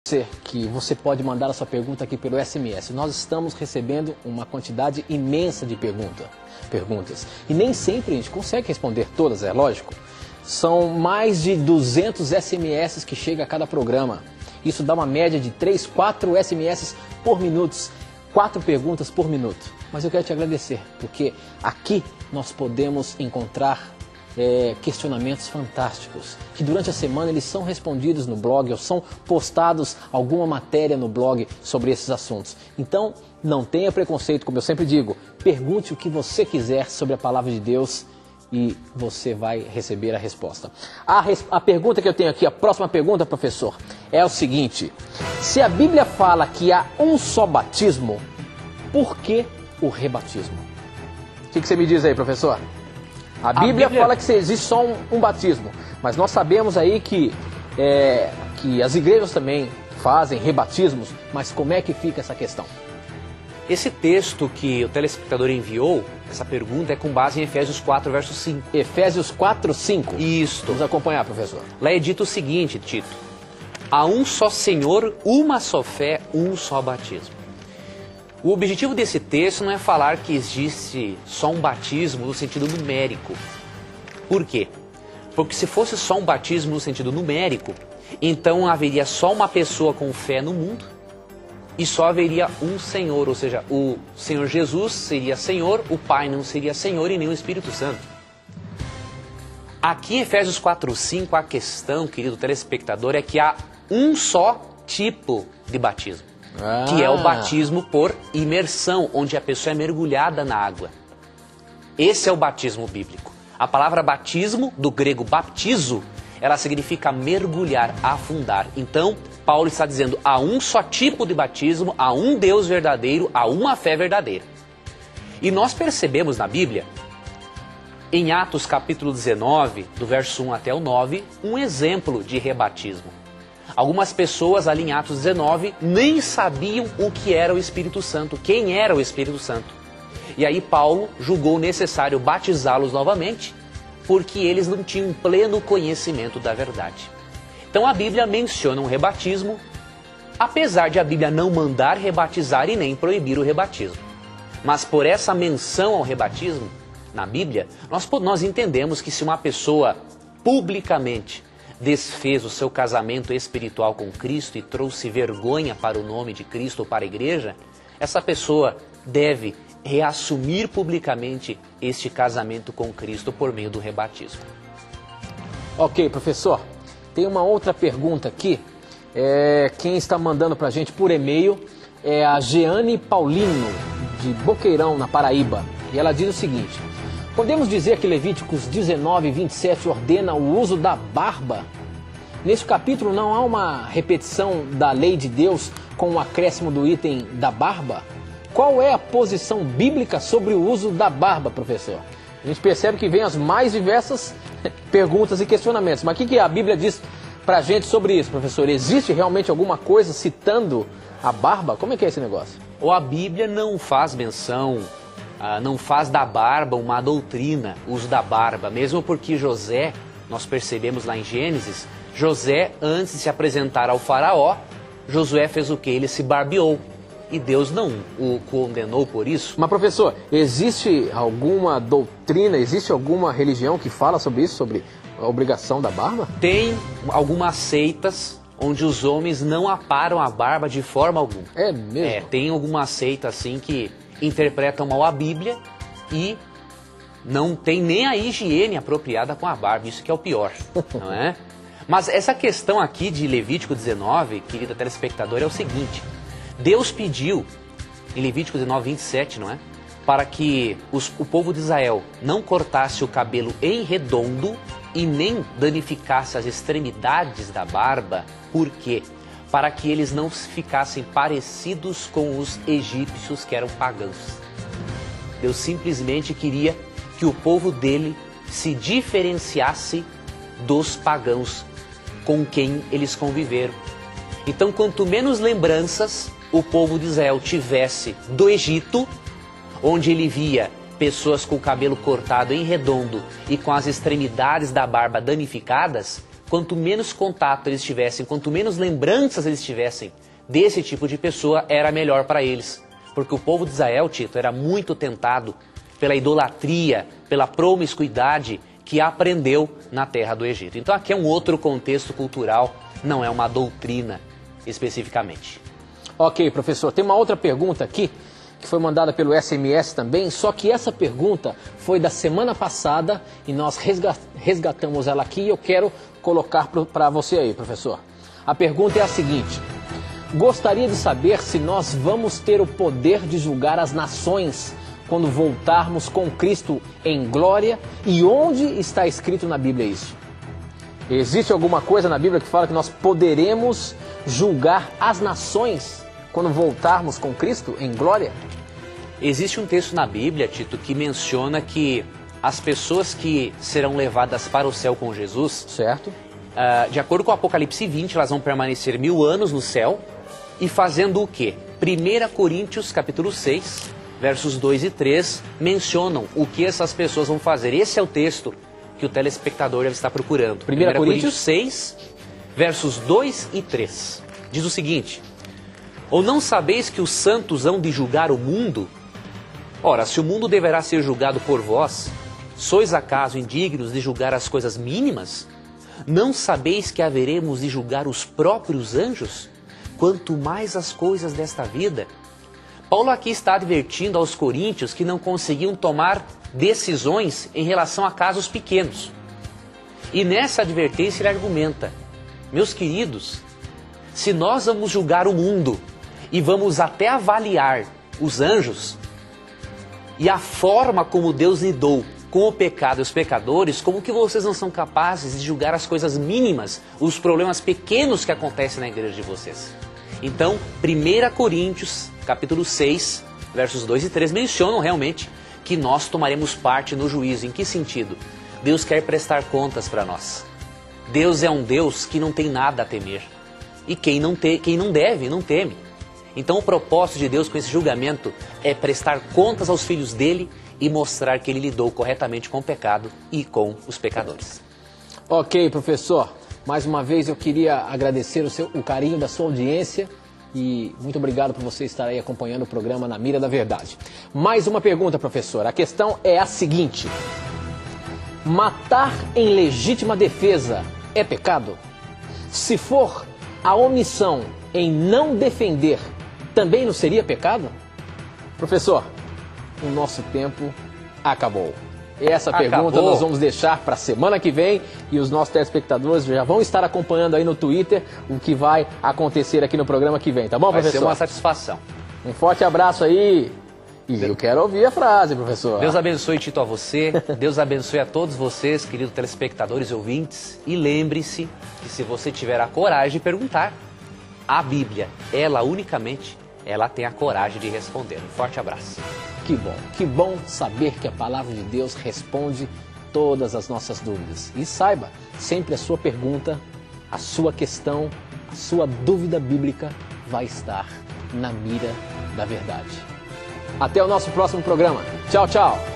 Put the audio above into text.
Que você pode mandar a sua pergunta aqui pelo SMS. Nós estamos recebendo uma quantidade imensa de perguntas. E nem sempre a gente consegue responder todas, é lógico. São mais de 200 SMS que chega a cada programa. Isso dá uma média de 3, 4 SMS por minuto. 4 perguntas por minuto. Mas eu quero te agradecer, porque aqui nós podemos encontrar questionamentos fantásticos, que durante a semana eles são respondidos no blog ou são postados alguma matéria no blog sobre esses assuntos. Então, não tenha preconceito, como eu sempre digo, pergunte o que você quiser sobre a palavra de Deus e você vai receber a resposta. A pergunta que eu tenho aqui, a próxima pergunta, professor, é o seguinte: se a Bíblia fala que há um só batismo, por que o rebatismo? O que você me diz aí, professor? A Bíblia fala que existe só um batismo, mas nós sabemos aí que as igrejas também fazem rebatismos, mas como é que fica essa questão? Esse texto que o telespectador enviou, essa pergunta é com base em Efésios 4, verso 5. Efésios 4, 5? Isso. Vamos acompanhar, professor. Lá é dito o seguinte, Tito: há um só Senhor, uma só fé, um só batismo. O objetivo desse texto não é falar que existe só um batismo no sentido numérico. Por quê? Porque se fosse só um batismo no sentido numérico, então haveria só uma pessoa com fé no mundo e só haveria um Senhor, ou seja, o Senhor Jesus seria Senhor, o Pai não seria Senhor e nem o Espírito Santo. Aqui em Efésios 4:5, a questão, querido telespectador, é que há um só tipo de batismo. Que é o batismo por imersão, onde a pessoa é mergulhada na água. Esse é o batismo bíblico. A palavra batismo, do grego baptizo, ela significa mergulhar, afundar. Então, Paulo está dizendo, há um só tipo de batismo, há um Deus verdadeiro, há uma fé verdadeira. E nós percebemos na Bíblia, em Atos capítulo 19, do verso 1 até o 9, um exemplo de rebatismo. Algumas pessoas ali em Atos 19 nem sabiam o que era o Espírito Santo, quem era o Espírito Santo. E aí Paulo julgou necessário batizá-los novamente, porque eles não tinham pleno conhecimento da verdade. Então a Bíblia menciona um rebatismo, apesar de a Bíblia não mandar rebatizar e nem proibir o rebatismo. Mas por essa menção ao rebatismo na Bíblia, nós entendemos que se uma pessoa publicamente desfez o seu casamento espiritual com Cristo e trouxe vergonha para o nome de Cristo ou para a igreja, essa pessoa deve reassumir publicamente este casamento com Cristo por meio do rebatismo. Ok, professor. Tem uma outra pergunta aqui. Quem está mandando para a gente por e-mail é a Jeane Paulino, de Boqueirão, na Paraíba. E ela diz o seguinte: podemos dizer que Levíticos 19, 27 ordena o uso da barba? Neste capítulo não há uma repetição da lei de Deus com o acréscimo do item da barba? Qual é a posição bíblica sobre o uso da barba, professor? A gente percebe que vem as mais diversas perguntas e questionamentos. Mas o que a Bíblia diz para a gente sobre isso, professor? Existe realmente alguma coisa citando a barba? Como é que é esse negócio? Ou a Bíblia não faz menção, não faz da barba uma doutrina, o uso da barba, mesmo porque José, nós percebemos lá em Gênesis, José, antes de se apresentar ao faraó, Josué fez o quê? Ele se barbeou. E Deus não o condenou por isso. Mas, professor, existe alguma doutrina, existe alguma religião que fala sobre isso, sobre a obrigação da barba? Tem algumas seitas onde os homens não aparam a barba de forma alguma. É mesmo? Tem algumas seitas assim que interpretam mal a Bíblia e não tem nem a higiene apropriada com a barba. Isso que é o pior, não é? Mas essa questão aqui de Levítico 19, querida telespectadora, é o seguinte: Deus pediu, em Levítico 19, 27, não é? Para que o povo de Israel não cortasse o cabelo em redondo e nem danificasse as extremidades da barba. Por quê? Para que eles não ficassem parecidos com os egípcios que eram pagãos. Deus simplesmente queria que o povo dele se diferenciasse dos pagãos com quem eles conviveram. Então, quanto menos lembranças o povo de Israel tivesse do Egito, onde ele via pessoas com o cabelo cortado em redondo e com as extremidades da barba danificadas, quanto menos contato eles tivessem, quanto menos lembranças eles tivessem desse tipo de pessoa, era melhor para eles. Porque o povo de Israel, Tito, era muito tentado pela idolatria, pela promiscuidade que aprendeu na terra do Egito. Então aqui é um outro contexto cultural, não é uma doutrina especificamente. Ok, professor, tem uma outra pergunta aqui, que foi mandada pelo SMS também, só que essa pergunta foi da semana passada e nós resgatamos ela aqui e eu quero colocar para você aí, professor. A pergunta é a seguinte: gostaria de saber se nós vamos ter o poder de julgar as nações quando voltarmos com Cristo em glória, e onde está escrito na Bíblia isso? Existe alguma coisa na Bíblia que fala que nós poderemos julgar as nações quando voltarmos com Cristo em glória? Existe um texto na Bíblia, Tito, que menciona que as pessoas que serão levadas para o céu com Jesus, certo? De acordo com o Apocalipse 20, elas vão permanecer 1000 anos no céu e fazendo o quê? 1 Coríntios capítulo 6, versos 2 e 3, mencionam o que essas pessoas vão fazer. Esse é o texto que o telespectador deve estar procurando. 1 Coríntios 6, versos 2 e 3. Diz o seguinte: ou não sabeis que os santos hão de julgar o mundo? Ora, se o mundo deverá ser julgado por vós, sois acaso indignos de julgar as coisas mínimas? Não sabeis que haveremos de julgar os próprios anjos? Quanto mais as coisas desta vida. Paulo aqui está advertindo aos coríntios que não conseguiam tomar decisões em relação a casos pequenos. E nessa advertência ele argumenta: meus queridos, se nós vamos julgar o mundo e vamos até avaliar os anjos e a forma como Deus lidou com o pecado e os pecadores, como que vocês não são capazes de julgar as coisas mínimas, os problemas pequenos que acontecem na igreja de vocês? Então, 1 Coríntios, capítulo 6, versos 2 e 3, mencionam realmente que nós tomaremos parte no juízo. Em que sentido? Deus quer prestar contas para nós. Deus é um Deus que não tem nada a temer. E quem não deve, não teme. Então o propósito de Deus com esse julgamento é prestar contas aos filhos dele e mostrar que ele lidou corretamente com o pecado e com os pecadores. Ok, professor. Mais uma vez eu queria agradecer o carinho da sua audiência e muito obrigado por você estar aí acompanhando o programa Na Mira da Verdade. Mais uma pergunta, professor. A questão é a seguinte: matar em legítima defesa é pecado? Se for, a omissão em não defender também não seria pecado? Professor, o nosso tempo acabou. Essa pergunta nós vamos deixar para a semana que vem e os nossos telespectadores já vão estar acompanhando aí no Twitter o que vai acontecer aqui no programa que vem, tá bom, professor? Vai ser uma satisfação. Um forte abraço aí. E eu quero ouvir a frase, professor. Deus abençoe, Tito, a você. Deus abençoe a todos vocês, queridos telespectadores e ouvintes. E lembre-se que se você tiver a coragem de perguntar, a Bíblia, ela unicamente, ela tem a coragem de responder. Um forte abraço. Que bom saber que a palavra de Deus responde todas as nossas dúvidas. E saiba, sempre a sua pergunta, a sua questão, a sua dúvida bíblica vai estar na mira da verdade. Até o nosso próximo programa. Tchau, tchau.